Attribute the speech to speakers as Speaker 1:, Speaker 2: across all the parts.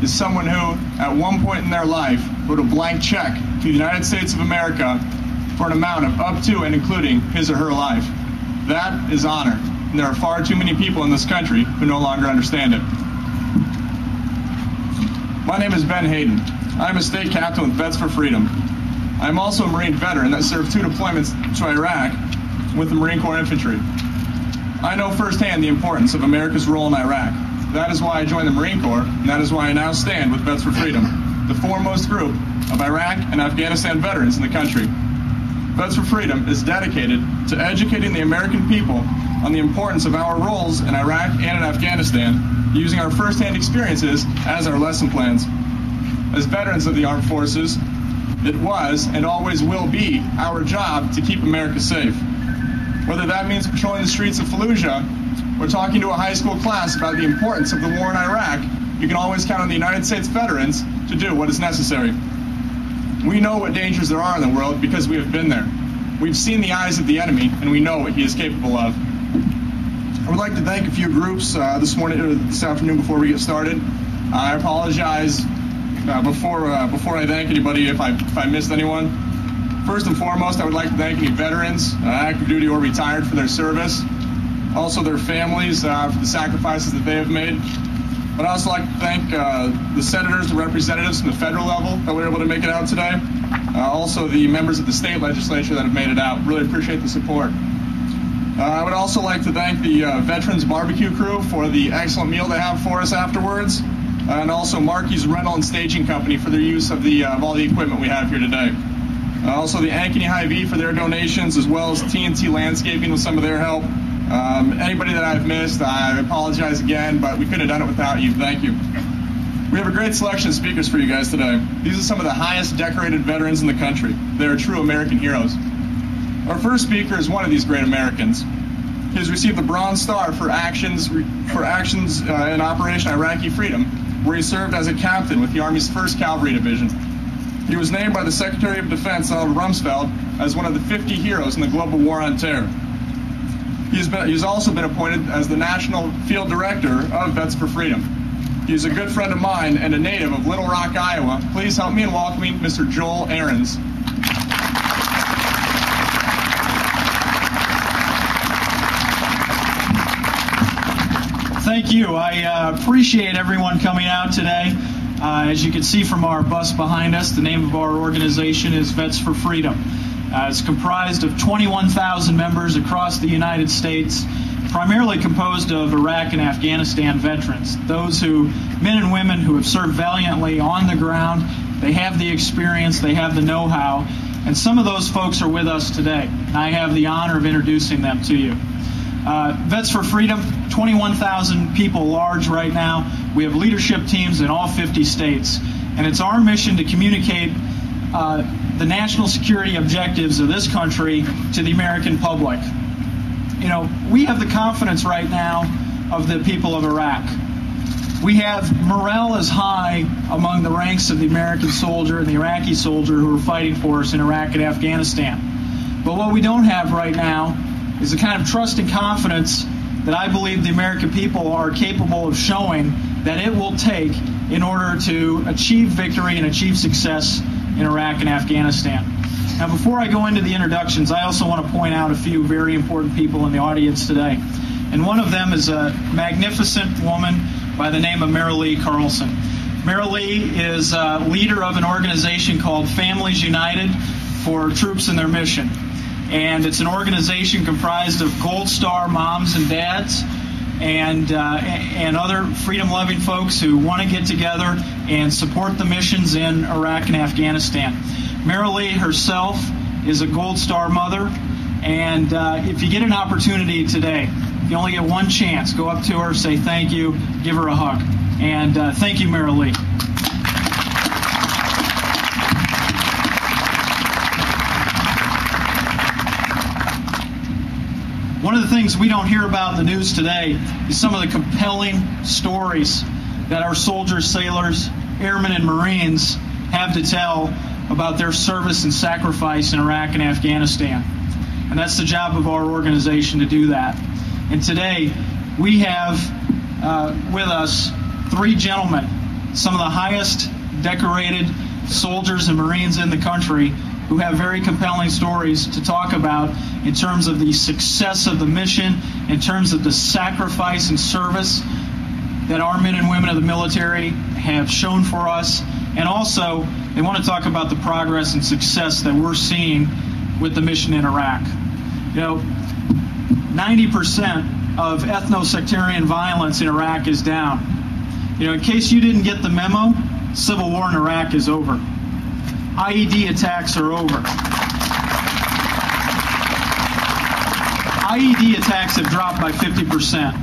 Speaker 1: is someone who, at one point in their life, wrote a blank check to the United States of America for an amount of up to and including his or her life. That is honor, and there are far too many people in this country who no longer understand it. My name is Ben Hayden. I am a state captain with Vets for Freedom. I am also a Marine veteran that served 2 deployments to Iraq with the Marine Corps Infantry. I know firsthand the importance of America's role in Iraq. That is why I joined the Marine Corps, and that is why I now stand with Vets for Freedom, the foremost group of Iraq and Afghanistan veterans in the country. Vets for Freedom is dedicated to educating the American people on the importance of our roles in Iraq and in Afghanistan, using our firsthand experiences as our lesson plans. As veterans of the armed forces, it was and always will be our job to keep America safe. Whether that means patrolling the streets of Fallujah or talking to a high school class about the importance of the war in Iraq, you can always count on the United States veterans to do what is necessary. We know what dangers there are in the world because we have been there. We've seen the eyes of the enemy, and we know what he is capable of. I would like to thank a few groups this afternoon before we get started. I apologize before I thank anybody if I missed anyone. First and foremost, I would like to thank any veterans, active duty or retired, for their service. Also their families for the sacrifices that they have made. But I'd also like to thank the senators, the representatives from the federal level that were able to make it out today. Also the members of the state legislature that have made it out. Really appreciate the support. I would also like to thank the Veterans Barbecue crew for the excellent meal they have for us afterwards. And also Markey's Rental and Staging Company for their use of all the equipment we have here today. Also the Ankeny Hy-Vee for their donations, as well as TNT Landscaping with some of their help. Anybody that I've missed, I apologize again, but we couldn't have done it without you. Thank you. We have a great selection of speakers for you guys today. These are some of the highest decorated veterans in the country. They are true American heroes. Our first speaker is one of these great Americans. He has received the Bronze Star for actions in Operation Iraqi Freedom, where he served as a captain with the Army's 1st Cavalry Division. He was named by the Secretary of Defense, Donald Rumsfeld, as one of the 50 heroes in the global war on terror. He has also been appointed as the National Field Director of Vets for Freedom. He is a good friend of mine and a native of Little Rock, Iowa. Please help me in welcoming Mr. Joel Ahrens.
Speaker 2: Thank you. I appreciate everyone coming out today. As you can see from our bus behind us, the name of our organization is Vets for Freedom. It's comprised of 21,000 members across the United States, primarily composed of Iraq and Afghanistan veterans, men and women who have served valiantly on the ground. They have the experience, they have the know-how, and some of those folks are with us today. I have the honor of introducing them to you. Vets for Freedom, 21,000 people large right now. We have leadership teams in all 50 states, and it's our mission to communicate the national security objectives of this country to the American public. You know, we have the confidence right now of the people of Iraq. We have morale is high among the ranks of the American soldier and the Iraqi soldier who are fighting for us in Iraq and Afghanistan. But what we don't have right now is the kind of trust and confidence that I believe the American people are capable of showing that it will take in order to achieve victory and achieve success in Iraq and Afghanistan. Now, before I go into the introductions, I also want to point out a few very important people in the audience today. And one of them is a magnificent woman by the name of Marilee Carlson. Marilee is a leader of an organization called Families United for Troops in Their Mission. And it's an organization comprised of Gold Star moms and dads and other freedom-loving folks who want to get together and support the missions in Iraq and Afghanistan. Marilee herself is a Gold Star mother, and if you get an opportunity today, you only get one chance, go up to her, say thank you, give her a hug. And thank you, Marilee. One of the things we don't hear about in the news today is some of the compelling stories that our soldiers, sailors, airmen, and Marines have to tell about their service and sacrifice in Iraq and Afghanistan. And that's the job of our organization to do that. And today we have with us 3 gentlemen some of the highest decorated soldiers and Marines in the country who have very compelling stories to talk about in terms of the success of the mission, in terms of the sacrifice and service that our men and women of the military have shown for us. And also, they want to talk about the progress and success that we're seeing with the mission in Iraq. 90% of ethno-sectarian violence in Iraq is down. In case you didn't get the memo, civil war in Iraq is over. IED attacks are over. IED attacks have dropped by 50%.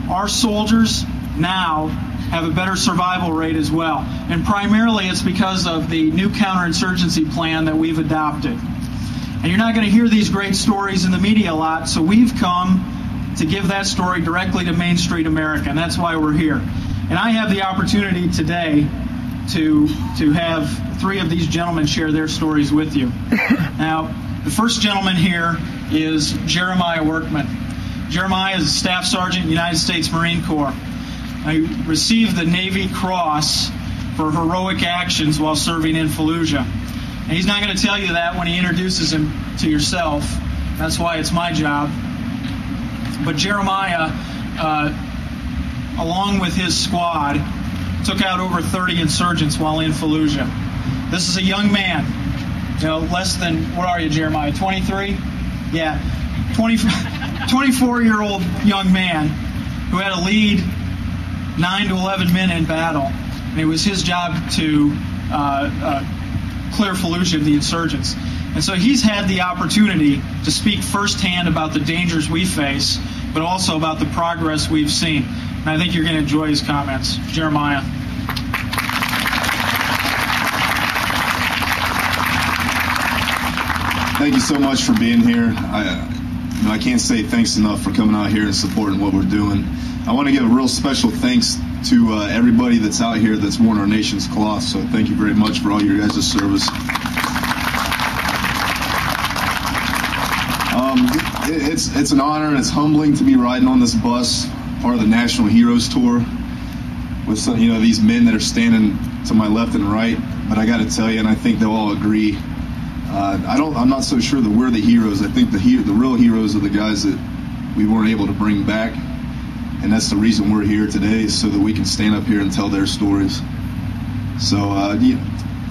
Speaker 2: Our soldiers now have a better survival rate as well. And primarily it's because of the new counterinsurgency plan that we've adopted. And you're not going to hear these great stories in the media a lot, so we've come to give that story directly to Main Street America, and that's why we're here. And I have the opportunity today to have three of these gentlemen share their stories with you. Now, the first gentleman here is Jeremiah Workman. Jeremiah is a Staff Sergeant, United States Marine Corps. He received the Navy Cross for heroic actions while serving in Fallujah. And he's not going to tell you that when he introduces him to yourself. That's why it's my job. But Jeremiah, along with his squad, took out over 30 insurgents while in Fallujah. This is a young man, less than, what are you, Jeremiah, 23? Yeah, 24-year-old young man who had to lead 9 to 11 men in battle. And it was his job to clear Fallujah of the insurgents. And so he's had the opportunity to speak firsthand about the dangers we face, but also about the progress we've seen. And I think you're going to enjoy his comments. Jeremiah.
Speaker 3: Thank you so much for being here. I can't say thanks enough for coming out here and supporting what we're doing. I want to give a real special thanks to everybody that's out here that's worn our nation's cloth. So thank you very much for all your guys' service. It's an honor and it's humbling to be riding on this bus, part of the National Heroes Tour, with some, these men that are standing to my left and right. But I got to tell you, and I think they'll all agree, I'm not so sure that we're the heroes. I think the real heroes are the guys that we weren't able to bring back, and that's the reason we're here today, so that we can stand up here and tell their stories. So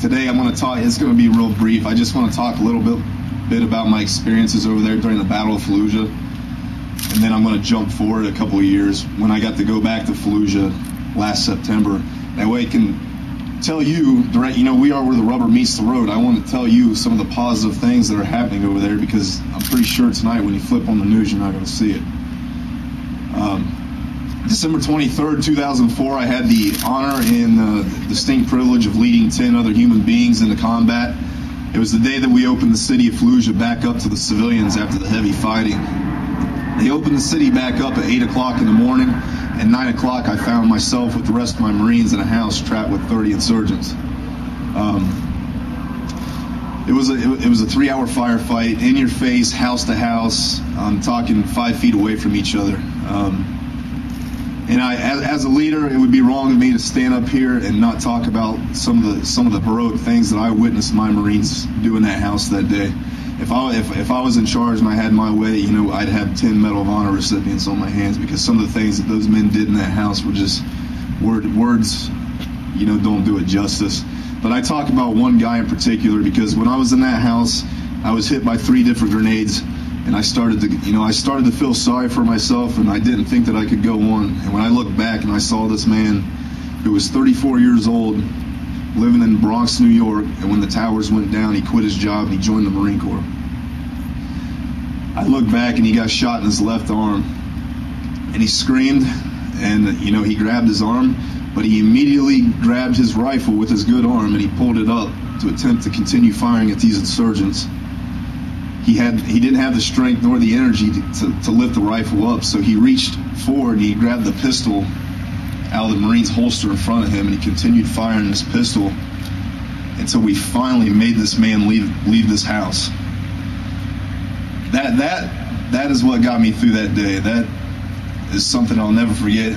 Speaker 3: today I'm going to talk. It's going to be real brief. I just want to talk a little bit about my experiences over there during the Battle of Fallujah, and then I'm going to jump forward a couple of years when I got to go back to Fallujah last September. That way I can tell you, we are where the rubber meets the road. I want to tell you some of the positive things that are happening over there, because I'm pretty sure tonight when you flip on the news, you're not going to see it. December 23rd, 2004, I had the honor and the distinct privilege of leading 10 other human beings into combat. It was the day that we opened the city of Fallujah back up to the civilians after the heavy fighting. They opened the city back up at 8 o'clock in the morning. At 9 o'clock, I found myself with the rest of my Marines in a house trapped with 30 insurgents. It was a 3-hour firefight, in your face, house to house. I'm talking 5 feet away from each other. And as a leader, it would be wrong of me to stand up here and not talk about some of the heroic things that I witnessed my Marines do in that house that day. If I was in charge and I had my way, I'd have 10 Medal of Honor recipients on my hands, because some of the things that those men did in that house were just words, don't do it justice. But I talk about one guy in particular, because when I was in that house, I was hit by 3 different grenades, and I started to feel sorry for myself, and I didn't think that I could go on. And when I looked back and I saw this man who was 34 years old, living in Bronx, New York, and when the towers went down, he quit his job and he joined the Marine Corps. I looked back and he got shot in his left arm, and he screamed, and he grabbed his arm, but he immediately grabbed his rifle with his good arm and he pulled it up to attempt to continue firing at these insurgents. He didn't have the strength nor the energy to lift the rifle up, so he reached forward and he grabbed the pistol out of the Marine's holster in front of him, and he continued firing his pistol until we finally made this man leave this house. That is what got me through that day. That is something I'll never forget.